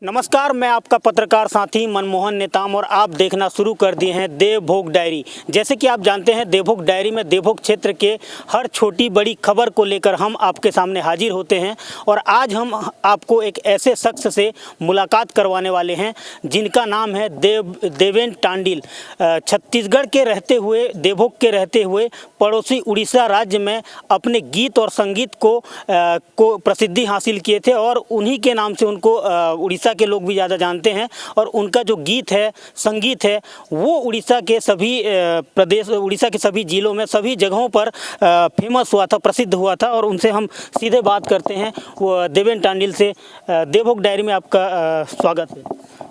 नमस्कार, मैं आपका पत्रकार साथी मनमोहन नेताम और आप देखना शुरू कर दिए हैं देवभोग डायरी। जैसे कि आप जानते हैं, देवभोग डायरी में देवभोग क्षेत्र के हर छोटी बड़ी खबर को लेकर हम आपके सामने हाजिर होते हैं। और आज हम आपको एक ऐसे शख्स से मुलाकात करवाने वाले हैं जिनका नाम है देवेन टांडिल। छत्तीसगढ़ के रहते हुए, देवभोग के रहते हुए पड़ोसी उड़ीसा राज्य में अपने गीत और संगीत को प्रसिद्धि हासिल किए थे और उन्हीं के नाम से उनको उड़ीसा के लोग भी ज़्यादा जानते हैं। और उनका जो गीत है, संगीत है, वो उड़ीसा के सभी प्रदेश, उड़ीसा के सभी जिलों में, सभी जगहों पर फेमस हुआ था, प्रसिद्ध हुआ था। और उनसे हम सीधे बात करते हैं, वो देवेन टांडिल से। देवभोग डायरी में आपका स्वागत है।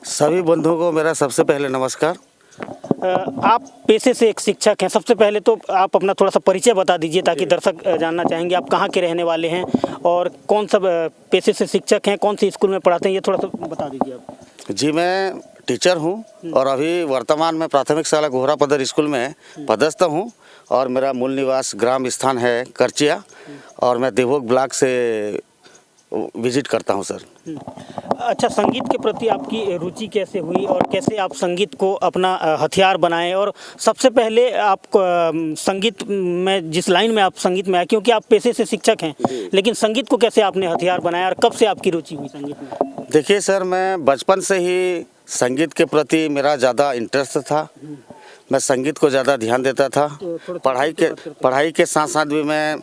सभी बंधुओं को मेरा सबसे पहले नमस्कार। आप पेशे से एक शिक्षक हैं। सबसे पहले तो आप अपना थोड़ा सा परिचय बता दीजिए ताकि दर्शक जानना चाहेंगे आप कहाँ के रहने वाले हैं और कौन सा पेशे से शिक्षक हैं, कौन सी स्कूल में पढ़ाते हैं, ये थोड़ा सा बता दीजिए आप। जी, मैं टीचर हूँ और अभी वर्तमान में प्राथमिक शाला घोरापदर स्कूल में पदस्थ हूँ और मेरा मूल निवास ग्राम स्थान है करचिया और मैं देवभोग ब्लॉक से विजिट करता हूँ सर। अच्छा, संगीत के प्रति आपकी रुचि कैसे हुई और कैसे आप संगीत को अपना हथियार बनाए? और सबसे पहले आप संगीत में, जिस लाइन में आप संगीत में आए, क्योंकि आप पेशे से शिक्षक हैं, लेकिन संगीत को कैसे आपने हथियार बनाया और कब से आपकी रुचि हुई संगीत में? देखिए सर, मैं बचपन से ही संगीत के प्रति मेरा ज़्यादा इंटरेस्ट था। मैं संगीत को ज़्यादा ध्यान देता था। पढ़ाई के साथ साथ भी मैं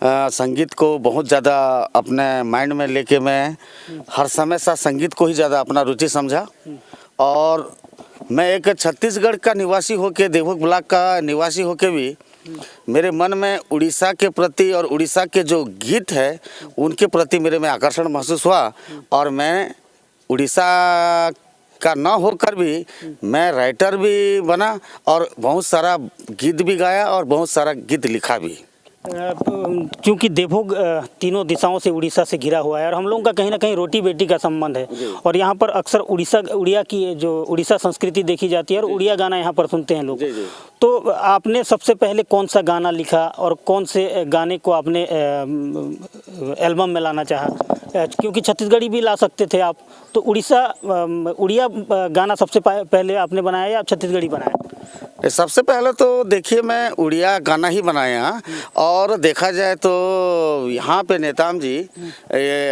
संगीत को बहुत ज़्यादा अपने माइंड में लेके मैं हर समय सा संगीत को ही ज़्यादा अपना रुचि समझा। और मैं एक छत्तीसगढ़ का निवासी होके, देवभोग ब्लॉक का निवासी होके भी मेरे मन में उड़ीसा के प्रति और उड़ीसा के जो गीत है उनके प्रति मेरे में आकर्षण महसूस हुआ। और मैं उड़ीसा का न होकर भी मैं राइटर भी बना और बहुत सारा गीत भी गाया और बहुत सारा गीत लिखा भी। क्योंकि देवभोग तीनों दिशाओं से उड़ीसा से घिरा हुआ है और हम लोगों का कहीं ना कहीं रोटी बेटी का संबंध है। और यहाँ पर अक्सर उड़िया की जो उड़ीसा संस्कृति देखी जाती है और उड़िया गाना यहाँ पर सुनते हैं लोग। तो आपने सबसे पहले कौन सा गाना लिखा और कौन से गाने को आपने एल्बम में लाना चाहा? क्योंकि छत्तीसगढ़ी भी ला सकते थे आप, तो उड़िया गाना सबसे पहले आपने बनाया या छत्तीसगढ़ी बनाया? सबसे पहले तो देखिए, मैं उड़िया गाना ही बनाया। और देखा जाए तो यहाँ पे नेताम जी,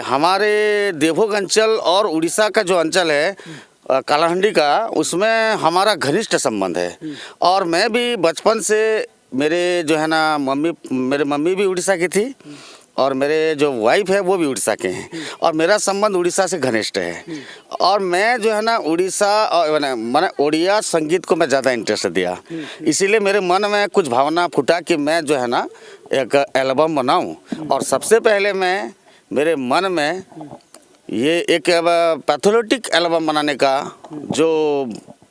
हमारे देवभोग अंचल और उड़ीसा का जो अंचल है कालाहांडी का, उसमें हमारा घनिष्ठ संबंध है। और मैं भी बचपन से, मेरे जो है ना मेरे मम्मी भी उड़ीसा की थी और मेरे जो वाइफ है वो भी उड़ीसा के हैं और मेरा संबंध उड़ीसा से घनिष्ठ है। और मैं जो है ना उड़ीसा और मैंने उड़िया संगीत को मैं ज़्यादा इंटरेस्ट दिया। इसीलिए मेरे मन में कुछ भावना फूटा कि मैं जो है ना एक एल्बम बनाऊं। और सबसे पहले मैं, मेरे मन में ये एक पैथोलॉजिक एल्बम बनाने का, जो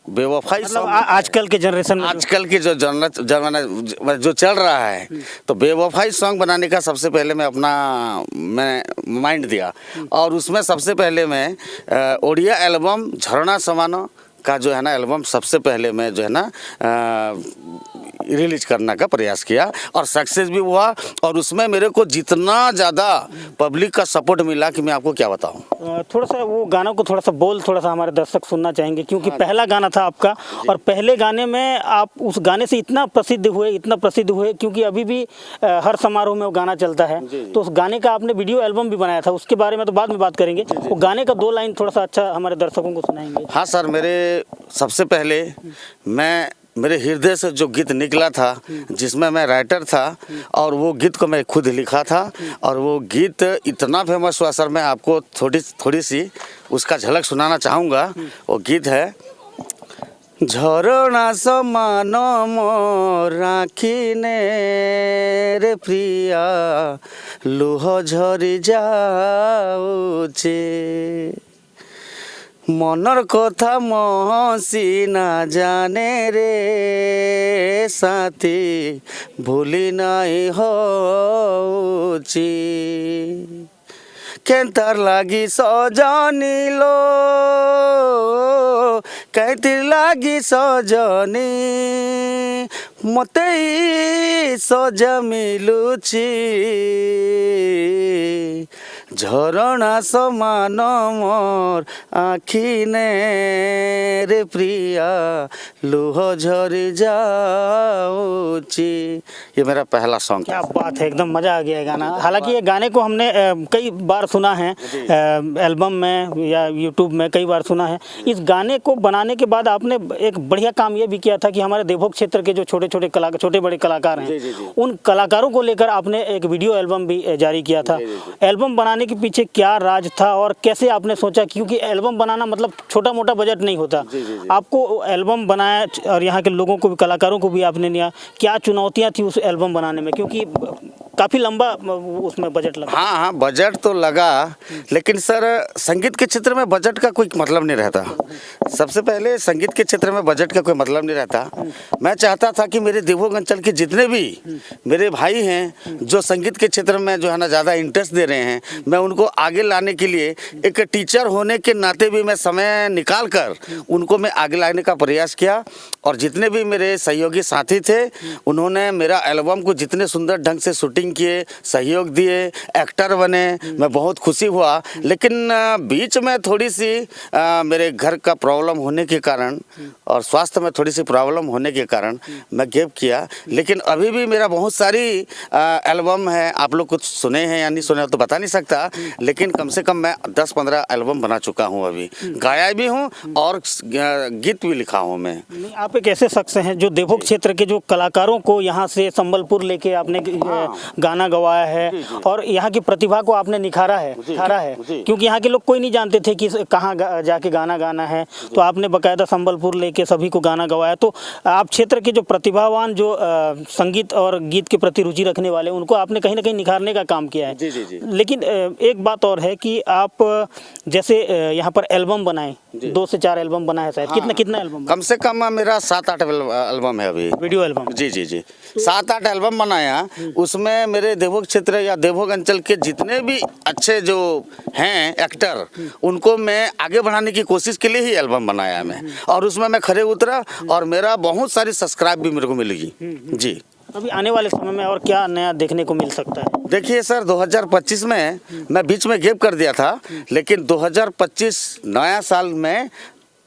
बेवफाई मतलब आजकल के जनरेशन में, आजकल की जो जो चल रहा है, तो बेवफाई सॉन्ग बनाने का सबसे पहले मैं माइंड दिया। और उसमें सबसे पहले मैं ओडिया एल्बम झरना समानो का जो है ना एल्बम सबसे पहले मैं जो है ना रिलीज करने का प्रयास किया और सक्सेस भी हुआ। और उसमें मेरे को जितना ज़्यादा पब्लिक का सपोर्ट मिला कि मैं आपको क्या बताऊं। थोड़ा सा वो गानों को थोड़ा सा हमारे दर्शक सुनना चाहेंगे, क्योंकि पहला गाना था आपका और पहले गाने में आप उस गाने से इतना प्रसिद्ध हुए क्योंकि अभी भी हर समारोह में वो गाना चलता है। तो उस गाने का आपने वीडियो एल्बम भी बनाया था, उसके बारे में तो बाद में बात करेंगे। वो गाने का 2 लाइन थोड़ा सा अच्छा हमारे दर्शकों को सुनाएंगे? हाँ सर, मेरे सबसे पहले मेरे हृदय से जो गीत निकला था, जिसमें मैं राइटर था और वो गीत को मैं खुद लिखा था और वो गीत इतना फेमस हुआ सर, मैं आपको थोड़ी सी उसका झलक सुनाना चाहूँगा। वो गीत है, झरना समान मोर आँखिने रे प्रिया लुह झरी जाऊचे, मनर कथा महसी ना जाने रे साथी भूली नाई होची, केंतार लागी सजनी लो कैतिर लागी सजनी मते सज मिलुची झरणा समान मोर आखी ने रे प्रिया लुह झरी जाऊची। ये मेरा पहला सॉन्ग क्या बात है, एकदम मज़ा आ गया है गाना। हालांकि ये गाने को हमने कई बार सुना है, एल्बम में या यूट्यूब में कई बार सुना है। इस गाने को बनाने के बाद आपने एक बढ़िया काम ये भी किया था कि हमारे देवभोग क्षेत्र के जो छोटे बड़े कलाकार हैं, उन कलाकारों को लेकर आपने एक वीडियो एल्बम भी जारी किया था। एल्बम बनाने के पीछे क्या राज था और कैसे आपने सोचा, क्योंकि एल्बम बनाना मतलब छोटा मोटा बजट नहीं होता। आपको एल्बम बनाया और यहाँ के लोगों को भी, कलाकारों को भी आपने लिया, क्या चुनौतियाँ थी उस एल्बम बनाने में, क्योंकि काफ़ी लंबा उसमें बजट लगा? हाँ, बजट तो लगा, लेकिन सर संगीत के क्षेत्र में बजट का कोई मतलब नहीं रहता। सबसे पहले संगीत के क्षेत्र में बजट का कोई मतलब नहीं रहता। मैं चाहता था कि मेरे देवभोग अंचल के जितने भी मेरे भाई हैं जो संगीत के क्षेत्र में जो है ना ज़्यादा इंटरेस्ट दे रहे हैं, मैं उनको आगे लाने के लिए एक टीचर होने के नाते भी मैं समय निकाल कर उनको मैं आगे लाने का प्रयास किया। और जितने भी मेरे सहयोगी साथी थे, उन्होंने मेरा एल्बम को जितने सुंदर ढंग से शूटिंग किए, सहयोग दिए, एक्टर बने, मैं बहुत खुशी हुआ। लेकिन बीच में थोड़ी सी मेरे घर का प्रॉब्लम होने के कारण और स्वास्थ्य में थोड़ी सी प्रॉब्लम होने के कारण मैं गैप किया। लेकिन अभी भी मेरा बहुत सारी एल्बम है, आप लोग कुछ सुने हैं या नहीं सुने तो बता नहीं सकता, लेकिन कम से कम मैं 10-15 एल्बम बना चुका हूँ, अभी गाया भी हूँ और गीत भी लिखा हूँ मैं। आप एक ऐसे शख्स हैं जो देवभोग क्षेत्र के जो कलाकारों को यहाँ से संबलपुर लेके आपने गाना गवाया है और यहाँ की प्रतिभा को आपने निखारा है, क्योंकि यहाँ के लोग कोई नहीं जानते थे कि कहाँ जाके गाना गाना है, तो आपने बकायदा संबलपुर लेके सभी को गाना गवाया। तो आप क्षेत्र के जो प्रतिभावान, जो संगीत और गीत के प्रति रुचि रखने वाले, उनको आपने कहीं ना कहीं निखारने का काम किया है। लेकिन एक बात और है कि आप जैसे यहाँ पर एल्बम बनाए, 2 से 4 एल्बम बनाए शायद, कितना एल्बम? कम से कम मेरा 7-8 एल्बम है अभी, वीडियो एल्बम। जी 7-8 एल्बम बनाया। उसमें मेरे देवभोग क्षेत्र या देवभोग अंचल के जितने भी अच्छे जो हैं एक्टर, उनको मैं आगे बढ़ाने की कोशिश के लिए ही एल्बम बनाया मैं, और उसमें मैं खरे उतरा और मेरा बहुत सारी सब्सक्राइब भी मेरे को मिलेगी जी। अभी आने वाले समय में और क्या नया देखने को मिल सकता है? देखिए सर, 2025 में मैं बीच में गैप कर दिया था, लेकिन 2025 नया साल में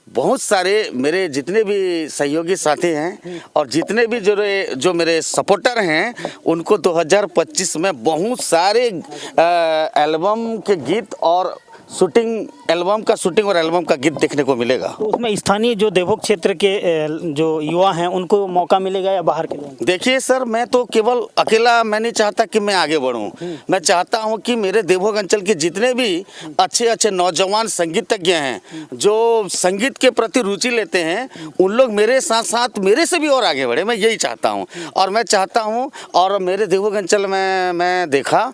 बहुत सारे मेरे जितने भी सहयोगी साथी हैं और जितने भी जो मेरे सपोर्टर हैं, उनको 2025 में बहुत सारे एल्बम के गीत और शूटिंग, एल्बम का शूटिंग और एल्बम का गीत देखने को मिलेगा। तो उसमें स्थानीय जो देवभोग क्षेत्र के जो युवा हैं उनको मौका मिलेगा या बाहर के लोग? देखिए सर, मैं तो केवल अकेला मैं नहीं चाहता कि मैं आगे बढ़ूं। मैं चाहता हूं कि मेरे देवभोग अंचल के जितने भी अच्छे नौजवान संगीतज्ञ हैं, जो संगीत के प्रति रुचि लेते हैं, उन लोग मेरे साथ साथ मेरे से भी और आगे बढ़े। मैं यही चाहता हूँ। और मैं चाहता हूँ, और मेरे देवभोग अंचल में मैं देखा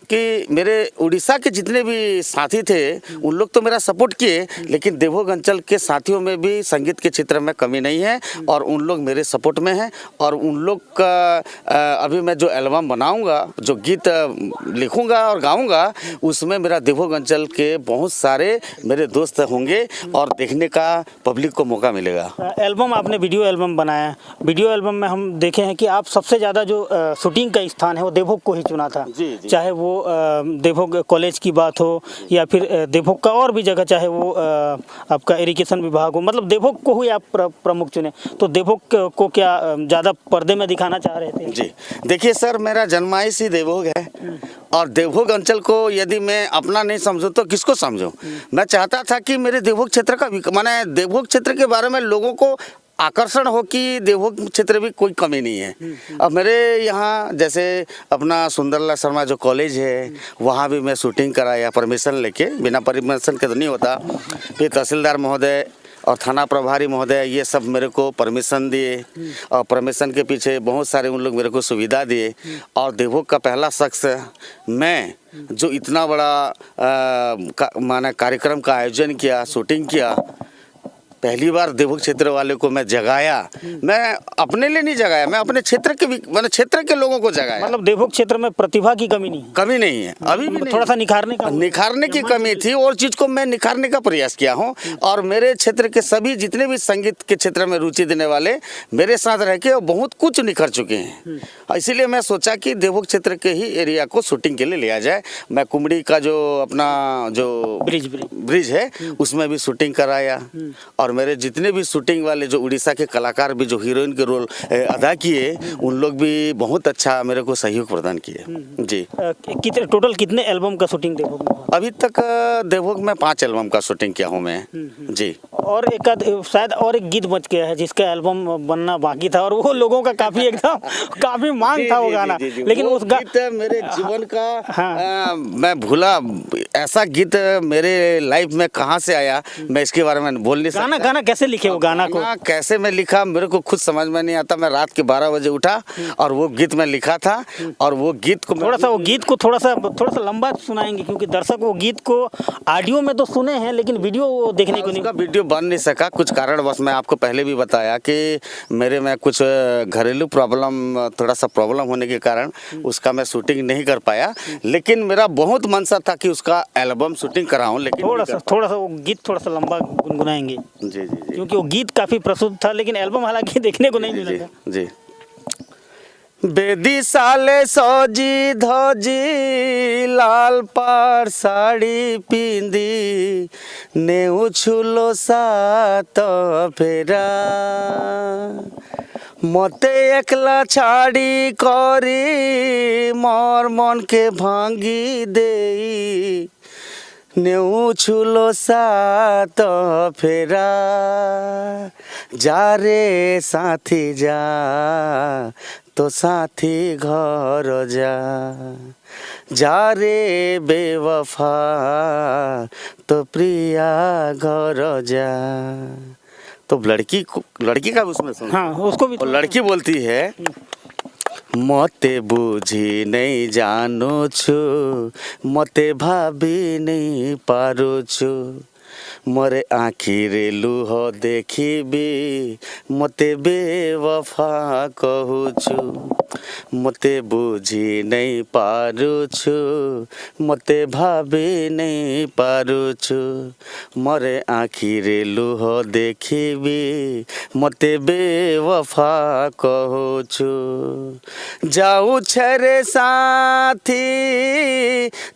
कि मेरे उड़ीसा के जितने भी साथी थे, उन लोग तो मेरा सपोर्ट किए, लेकिन देवभोग अंचल के साथियों में भी संगीत के क्षेत्र में कमी नहीं है और उन लोग मेरे सपोर्ट में हैं। और उन लोग का अभी मैं जो एल्बम बनाऊंगा, जो गीत लिखूंगा और गाऊंगा, उसमें मेरा देवभोग अंचल के बहुत सारे मेरे दोस्त होंगे और देखने का पब्लिक को मौका मिलेगा। एल्बम आपने वीडियो एल्बम बनाया, वीडियो एल्बम में हम देखे हैं कि आप सबसे ज़्यादा जो शूटिंग का स्थान है वो देवभोग को ही चुना था। चाहे वो देवभोग कॉलेज की बात हो या फिर देवभोग का और भी जगह, चाहे वो आपका इरिगेशन विभाग हो, मतलब देवभोग को ही आप प्रमुख चुने। तो देवभोग को क्या ज़्यादा पर्दे में दिखाना चाह रहे थे? जी देखिए सर, मेरा जन्माइश ही देवभोग है और देवभोग अंचल को यदि मैं अपना नहीं समझूं तो किसको समझूं। मैं चाहता था कि मेरे देवभोग क्षेत्र का, माने देवभोग क्षेत्र के बारे में लोगों को आकर्षण हो कि देवभोग क्षेत्र भी कोई कमी नहीं है। अब मेरे यहाँ जैसे अपना सुंदरलाल शर्मा जो कॉलेज है, वहाँ भी मैं शूटिंग कराया परमिशन लेके, बिना परमिशन के तो नहीं होता। फिर तहसीलदार महोदय और थाना प्रभारी महोदय, ये सब मेरे को परमिशन दिए और परमिशन के पीछे बहुत सारे उन लोग मेरे को सुविधा दिए। और देवभोग का पहला शख्स मैं, जो इतना बड़ा माना कार्यक्रम का आयोजन किया, शूटिंग किया, पहली बार देवभोग क्षेत्र वाले को मैं जगाया। मैं अपने लिए नहीं जगाया, मैं अपने क्षेत्र के भी मैंने क्षेत्र के लोगों को जगाया। मतलब देवभोग क्षेत्र में प्रतिभा की कमी नहीं है? कमी नहीं है, अभी भी नहीं। थोड़ा सा निखारने की कमी थी और चीज़ को मैं निखारने का प्रयास किया हूँ। और मेरे क्षेत्र के सभी जितने भी संगीत के क्षेत्र में रुचि देने वाले मेरे साथ रह के बहुत कुछ निखर चुके हैं। इसीलिए मैं सोचा कि देवभोग क्षेत्र के ही एरिया को शूटिंग के लिए लिया जाए। मैं कुमड़ी का जो अपना जो ब्रिज है उसमें भी शूटिंग कराया। और मेरे जितने भी शूटिंग वाले जो उड़ीसा के कलाकार भी जो हीरोइन के रोल अदा किए, उन लोग भी बहुत अच्छा मेरे को सहयोग प्रदान किए। जी। टोटल कितने एल्बम का शूटिंग देवभोग में? अभी तक देवभोग में 5 एल्बम का शूटिंग किया हूँ मैं। जी। और शायद और एक गीत बच गया है जिसका एल्बम बनना बाकी था और वो लोगों का काफी एकदम काफी मांग था वो गाना। लेकिन उस गीत मेरे जीवन का मैं भूला, ऐसा गीत मेरे लाइफ में कहाँ से आया मैं इसके बारे में बोल नहीं सकता। गाना कैसे लिखे वो गाना को? कैसे मैं लिखा मेरे को खुद समझ में नहीं आता। मैं रात के 12 बजे उठा और वो गीत मैं लिखा था। और वो गीत को थोड़ा सा लंबा सुनाएंगे क्योंकि दर्शक वो गीत को ऑडियो में तो सुने हैं लेकिन वीडियो वो देखने को नहीं, वीडियो बन नहीं सका कुछ कारणवश। मैं आपको पहले भी बताया कि मेरे में कुछ घरेलू थोड़ा सा प्रॉब्लम होने के कारण उसका मैं शूटिंग नहीं कर पाया। लेकिन मेरा बहुत मनसा था कि उसका एल्बम शूटिंग कराऊं। लेकिन थोड़ा सा वो गीत थोड़ा सा लंबा गुनगुनाएंगे। जी। क्योंकि वो गीत काफी प्रसिद्ध था लेकिन एल्बम हालांकि देखने को नहीं मिला था। जी। बेदी साले सजी धजी लाल पाड़ साड़ी पिंदी नेउ छुलो सात फेरा मते एकला छाड़ी करी मोर मन के भांगी देई नेउ छुलो सात फेरा जा रे साथी जा तो साथी घर जा रे बेवफा तो प्रिया घर जा। तो लड़की का उसमें सुन। हाँ, उसको भी। और लड़की बोलती है मते बुझी नहीं जानो छु मते भाभी नहीं पारो छु मोरे आखिरे लुह देखिबी मते बेवफा कहूछु मते बुझी नहीं पारुछु मते भाभी नहीं पारुछु मोरे आखिरे लुह देखिबी मते बेवफा कहूछु जाऊ छरे साथी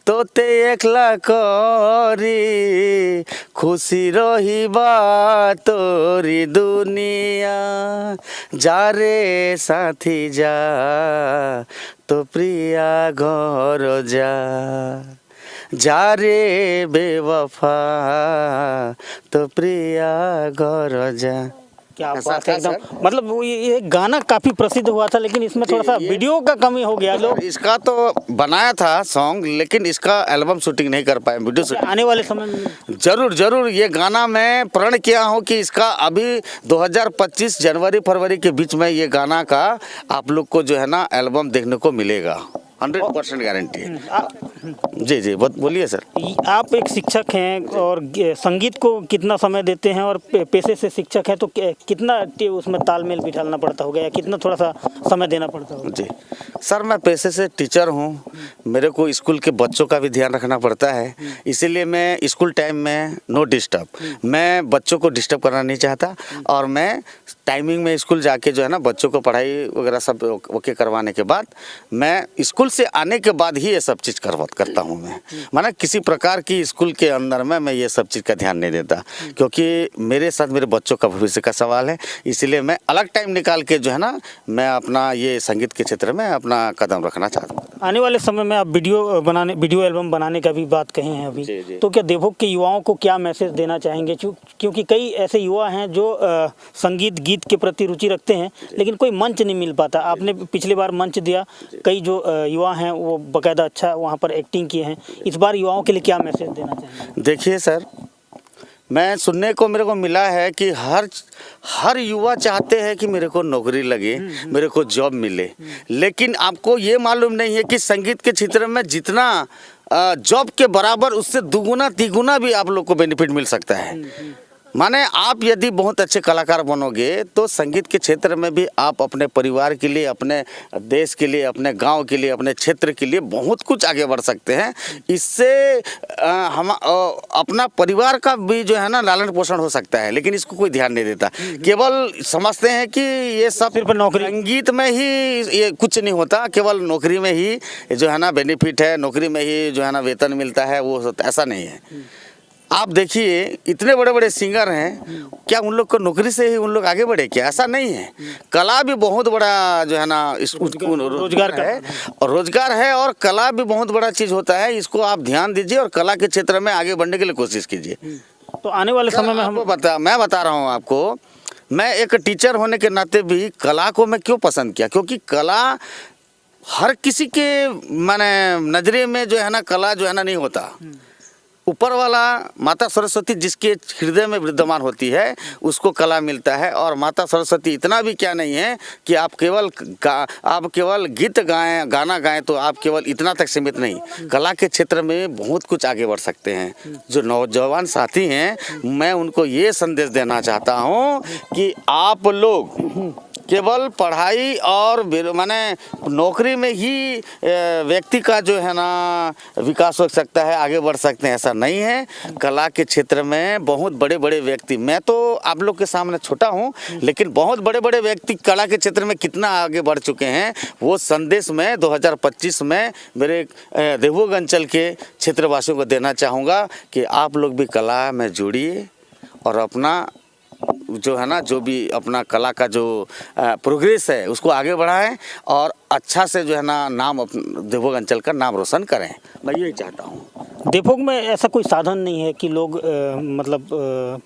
तोते एकला करी खुशी रहिबा तोरी दुनिया जा रे साथी जा तो प्रिया घर जा रे बेवफा तो प्रिया घर जा। क्या बात है एकदम। मतलब ये गाना काफी प्रसिद्ध हुआ था लेकिन इसमें थोड़ा सा वीडियो का कमी हो गया। लोग इसका तो बनाया था सॉन्ग लेकिन इसका एल्बम शूटिंग नहीं कर पाए। वीडियो शूटिंग आने वाले समय में जरूर ये गाना मैं प्रण किया हूँ कि इसका अभी 2025 जनवरी फरवरी के बीच में ये गाना का आप लोग को जो है ना एल्बम देखने को मिलेगा। 100% गारंटी है। जी बोलिए सर। आप एक शिक्षक हैं और संगीत को कितना समय देते हैं और पेशे से शिक्षक हैं तो कितना उसमें तालमेल बिठाना पड़ता होगा या कितना थोड़ा सा समय देना पड़ता होगा? जी सर, मैं पेशे से टीचर हूँ। मेरे को स्कूल के बच्चों का भी ध्यान रखना पड़ता है। इसीलिए मैं स्कूल टाइम में नो डिस्टर्ब, मैं बच्चों को डिस्टर्ब करना नहीं चाहता और मैं टाइमिंग में स्कूल जाके जो है ना बच्चों को पढ़ाई वगैरह सब ओके करवाने के बाद मैं स्कूल से आने के बाद ही ये सब चीज़ करता हूँ। मैं माना किसी प्रकार की स्कूल के अंदर में मैं ये सब चीज़ का ध्यान नहीं देता क्योंकि मेरे साथ मेरे बच्चों का भविष्य का सवाल है। इसीलिए मैं अलग टाइम निकाल के जो है ना मैं अपना ये संगीत के क्षेत्र में अपना कदम रखना चाहता हूँ। आने वाले समय में आप वीडियो एल्बम बनाने का भी बात कहे हैं अभी, तो क्या देवभोग के युवाओं को क्या मैसेज देना चाहेंगे? क्योंकि कई ऐसे युवा हैं जो संगीत गीत के प्रति रुचि रखते हैं लेकिन कोई मंच नहीं मिल पाता। आपने पिछली बार मंच दिया, कई जो युवा हैं वो बाकायदा अच्छा वहाँ पर एक्टिंग किए हैं। इस बार युवाओं के लिए क्या मैसेज देना चाहेंगे? देखिए सर, मैं सुनने को मेरे को मिला है कि हर युवा चाहते हैं कि मेरे को नौकरी लगे, मेरे को जॉब मिले, लेकिन आपको ये मालूम नहीं है कि संगीत के क्षेत्र में जितना जॉब के बराबर उससे दुगुना तिगुना भी आप लोग को बेनिफिट मिल सकता है। माने आप यदि बहुत अच्छे कलाकार बनोगे तो संगीत के क्षेत्र में भी आप अपने परिवार के लिए, अपने देश के लिए, अपने गांव के लिए, अपने क्षेत्र के लिए बहुत कुछ आगे बढ़ सकते हैं। इससे हम अपना परिवार का भी जो है ना लालन पोषण हो सकता है, लेकिन इसको कोई ध्यान नहीं देता। केवल समझते हैं कि ये सब सिर्फ नौकरी, संगीत में ही ये कुछ नहीं होता, केवल नौकरी में ही जो है ना बेनिफिट है, नौकरी में ही जो है ना वेतन मिलता है, वो ऐसा नहीं है। आप देखिए इतने बड़े बड़े सिंगर हैं, क्या उन लोग को नौकरी से ही उन लोग आगे बढ़े क्या? ऐसा नहीं है। कला भी बहुत बड़ा जो है ना रोजगार है, और रोजगार है, और कला भी बहुत बड़ा चीज़ होता है। इसको आप ध्यान दीजिए और कला के क्षेत्र में आगे बढ़ने के लिए कोशिश कीजिए। तो आने वाले समय में मैं बता रहा हूँ आपको, मैं एक टीचर होने के नाते भी कला को मैं क्यों पसंद किया, क्योंकि कला हर किसी के माने नजरे में जो है ना कला जो है ना नहीं होता। ऊपर वाला माता सरस्वती जिसके हृदय में विद्यमान होती है उसको कला मिलता है। और माता सरस्वती इतना भी क्या नहीं है कि आप केवल गीत गाएं, गाना गाएं तो आप केवल इतना तक सीमित नहीं, कला के क्षेत्र में बहुत कुछ आगे बढ़ सकते हैं। जो नौजवान साथी हैं, मैं उनको ये संदेश देना चाहता हूँ कि आप लोग केवल पढ़ाई और माने नौकरी में ही व्यक्ति का जो है ना विकास हो सकता है, आगे बढ़ सकते हैं, ऐसा नहीं है। कला के क्षेत्र में बहुत बड़े बड़े व्यक्ति, मैं तो आप लोग के सामने छोटा हूं, लेकिन बहुत बड़े बड़े व्यक्ति कला के क्षेत्र में कितना आगे बढ़ चुके हैं, वो संदेश मैं 2025 में मेरे देवभोग अंचल के क्षेत्रवासियों को देना चाहूँगा कि आप लोग भी कला में जुड़िए और अपना जो है ना, जो भी अपना कला का जो प्रोग्रेस है उसको आगे बढ़ाएं और अच्छा से जो है ना नाम देवभोग अंचल का नाम रोशन करें। मैं यही चाहता हूँ। देवभोग में ऐसा कोई साधन नहीं है कि लोग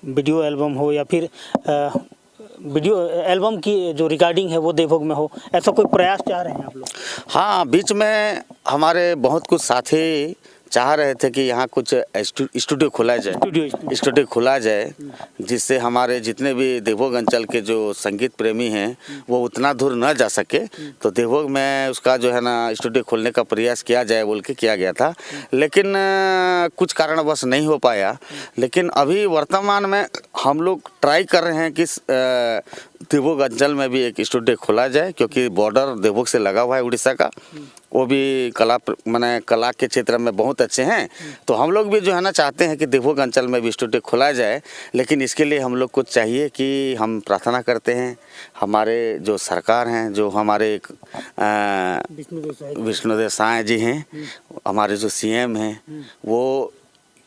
वीडियो एल्बम हो या फिर वीडियो एल्बम की जो रिकॉर्डिंग है वो देवभोग में हो, ऐसा कोई प्रयास चाह रहे हैं आप लोग? हाँ, बीच में हमारे बहुत कुछ साथी चाह रहे थे कि यहाँ कुछ स्टूडियो खोला जाए, जिससे हमारे जितने भी देवभोग अंचल के जो संगीत प्रेमी हैं वो उतना दूर न जा सके। तो देवभोग में उसका जो है ना स्टूडियो खोलने का प्रयास किया जाए बोल के किया गया था, लेकिन कुछ कारणवश नहीं हो पाया। लेकिन अभी वर्तमान में हम लोग ट्राई कर रहे हैं कि देवभोग अंचल में भी एक स्टूडियो खोला जाए, क्योंकि बॉर्डर देवभोग से लगा हुआ है उड़ीसा का। वो भी कला के क्षेत्र में बहुत अच्छे हैं। तो हम लोग भी जो है ना चाहते हैं कि देवभोग अंचल में भी स्टूडियो खोला जाए, लेकिन इसके लिए हम लोग को चाहिए कि हम प्रार्थना करते हैं हमारे जो सरकार हैं, जो हमारे विष्णुदेव साय जी हैं, हमारे जो सीएम हैं, वो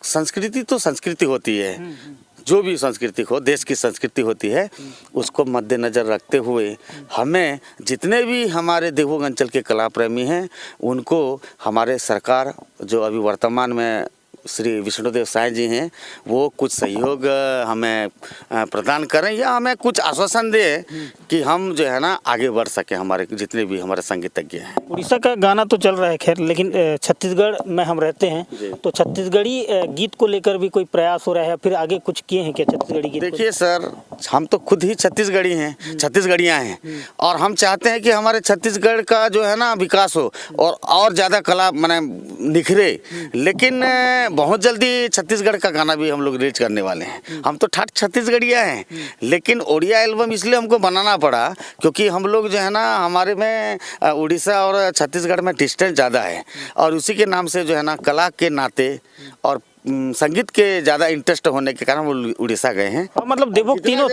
संस्कृति तो संस्कृति होती है, जो भी संस्कृति हो, देश की संस्कृति होती है, उसको मद्देनज़र रखते हुए हमें जितने भी हमारे देवभोग अंचल के कला प्रेमी हैं उनको हमारे सरकार जो अभी वर्तमान में श्री विष्णुदेव साय जी हैं वो कुछ सहयोग हमें प्रदान करें या हमें कुछ आश्वासन दे कि हम जो है ना आगे बढ़ सकें, हमारे जितने भी हमारे संगीतज्ञ हैं। उड़ीसा का गाना तो चल रहा है खैर, लेकिन छत्तीसगढ़ में हम रहते हैं तो छत्तीसगढ़ी गीत को लेकर भी कोई प्रयास हो रहा है, फिर आगे कुछ किए हैं क्या छत्तीसगढ़ी गीत? देखिए सर, हम तो खुद ही छत्तीसगढ़ी हैं, छत्तीसगढ़ियाँ हैं, और हम चाहते हैं कि हमारे छत्तीसगढ़ का जो है ना विकास हो और ज़्यादा कला माने निखरे। लेकिन बहुत जल्दी छत्तीसगढ़ का गाना भी हम लोग रिलीज करने वाले हैं। हम तो ठाठ छत्तीसगढ़िया हैं, लेकिन ओडिया एल्बम इसलिए हमको बनाना पड़ा क्योंकि हम लोग जो है ना हमारे में उड़ीसा और छत्तीसगढ़ में डिस्टेंस ज़्यादा है, और उसी के नाम से जो है ना कला के नाते और संगीत के ज़्यादा इंटरेस्ट होने के कारण वो उड़ीसा गए हैं। मतलब देवभोग तीनों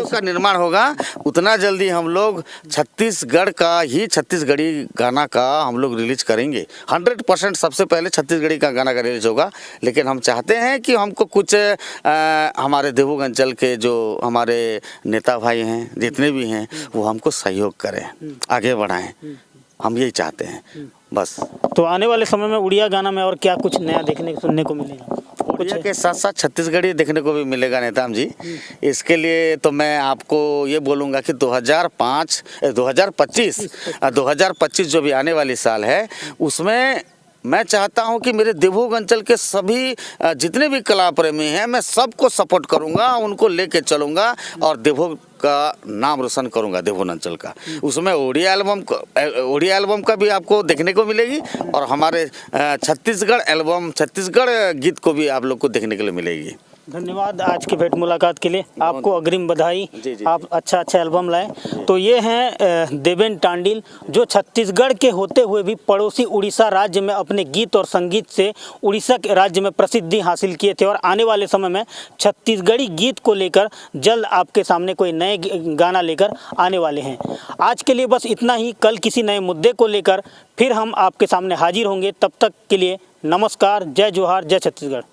का निर्माण होगा उतना जल्दी हम लोग छत्तीसगढ़ का ही छत्तीसगढ़ी गाना का हम लोग रिलीज करेंगे। 100% सबसे पहले छत्तीसगढ़ी का गाना का रिलीज होगा। लेकिन हम चाहते हैं कि हमको कुछ हमारे देवभोग अंचल के जो हमारे नेता भाई हैं जितने भी हैं वो हमको सहयोग करें, आगे बढ़ाएं, हम यही चाहते हैं बस। तो आने वाले समय में उड़िया गाना में और क्या कुछ नया देखने सुनने को मिलेगा? उड़िया के साथ साथ छत्तीसगढ़ी देखने को भी मिलेगा नेताम जी। इसके लिए तो मैं आपको ये बोलूँगा कि 2025 जो भी आने वाली साल है उसमें मैं चाहता हूं कि मेरे देवभोग अंचल के सभी जितने भी कला प्रेमी हैं मैं सबको सपोर्ट करूंगा, उनको लेके चलूंगा और देवभोग का नाम रोशन करूंगा देवभोग अंचल का। उसमें ओडिया एल्बम का भी आपको देखने को मिलेगी और हमारे छत्तीसगढ़ गीत को भी आप लोग को देखने के लिए मिलेगी। धन्यवाद आज की भेंट मुलाकात के लिए, आपको अग्रिम बधाई। जी। आप अच्छा एल्बम लाए। तो ये हैं देवेन टांडिल, जो छत्तीसगढ़ के होते हुए भी पड़ोसी उड़ीसा राज्य में अपने गीत और संगीत से उड़ीसा के राज्य में प्रसिद्धि हासिल किए थे और आने वाले समय में छत्तीसगढ़ी गीत को लेकर जल्द आपके सामने कोई नए गाना लेकर आने वाले हैं। आज के लिए बस इतना ही। कल किसी नए मुद्दे को लेकर फिर हम आपके सामने हाजिर होंगे। तब तक के लिए नमस्कार, जय जोहार, जय छत्तीसगढ़।